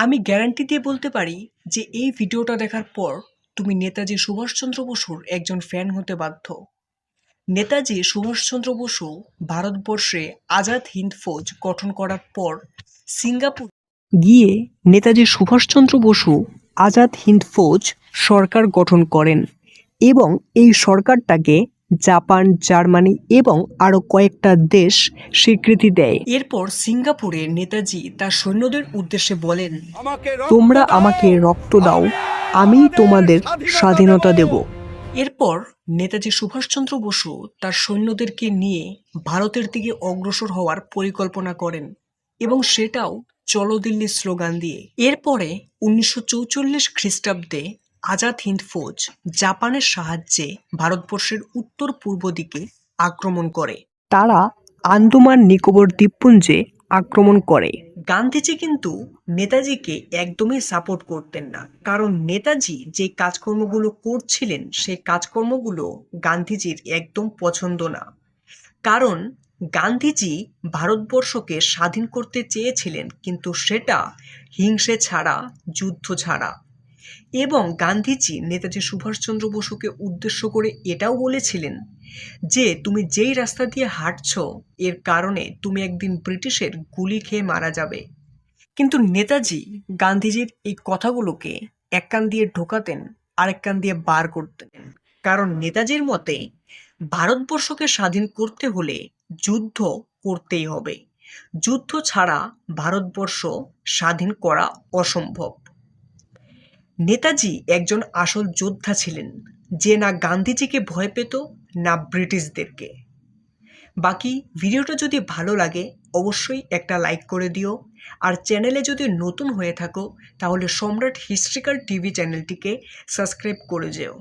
আমি গ্যারান্টি দিয়ে বলতে পারি যে এই ভিডিওটা দেখার পর তুমি নেতাজি সুভাষচন্দ্র বসুর একজন ফ্যান হতে বাধ্য। নেতাজি সুভাষচন্দ্র বসু ভারতবর্ষে আজাদ হিন্দ ফৌজ গঠন করার পর সিঙ্গাপুর গিয়ে নেতাজি সুভাষচন্দ্র বসু আজাদ হিন্দ ফৌজ সরকার গঠন করেন এবং এই সরকারটাকে জাপান, জার্মানি এবং আরও কয়েকটা দেশ স্বীকৃতি দেয়। এরপর সিঙ্গাপুরে নেতাজি তার সৈন্যদের উদ্দেশ্যে বলেন, তোমরা আমাকে রক্ত দাও, আমি তোমাদের স্বাধীনতা দেব। এরপর নেতাজি সুভাষচন্দ্র বসু তার সৈন্যদেরকে নিয়ে ভারতের দিকে অগ্রসর হওয়ার পরিকল্পনা করেন এবং সেটাও চলো দিল্লি স্লোগান দিয়ে। এরপরে 1944 খ্রিস্টাব্দে আজাদ হিন্দ ফৌজ জাপানের সাহায্যে ভারতবর্ষের উত্তর পূর্ব দিকে আক্রমণ করে। তারা আন্দামান নিকোবর দ্বীপপুঞ্জে আক্রমণ করে। গান্ধীজি কিন্তু নেতাজিকে একদমই সাপোর্ট করতেন না, কারণ নেতাজি যে কাজকর্মগুলো করছিলেন সেই কাজকর্মগুলো গান্ধীজির একদম পছন্দ না। কারণ গান্ধীজি ভারতবর্ষকে স্বাধীন করতে চেয়েছিলেন, কিন্তু সেটা হিংসে ছাড়া, যুদ্ধ ছাড়া। এবং গান্ধীজি নেতাজি সুভাষচন্দ্র বসুকে উদ্দেশ্য করে এটাও বলেছিলেন যে তুমি যেই রাস্তা দিয়ে হাঁটছো এর কারণে তুমি একদিন ব্রিটিশের গুলি খেয়ে মারা যাবে। কিন্তু নেতাজি গান্ধীজির এই কথাগুলোকে এক কান দিয়ে ঢোকাতেন, আরেক কান দিয়ে বার করতেন। কারণ নেতাজির মতে ভারতবর্ষকে স্বাধীন করতে হলে যুদ্ধ করতেই হবে, যুদ্ধ ছাড়া ভারতবর্ষ স্বাধীন করা অসম্ভব। নেতাজি একজন আসল যোদ্ধা ছিলেন, যে না গান্ধীজিকে ভয় পেত না ব্রিটিশদেরকে। বাকি ভিডিওটা যদি ভালো লাগে অবশ্যই একটা লাইক করে দিও, আর চ্যানেলে যদি নতুন হয়ে থাকো তাহলে সম্রাট হিস্ট্রিক্যাল টিভি চ্যানেলটিকে সাবস্ক্রাইব করে যেও।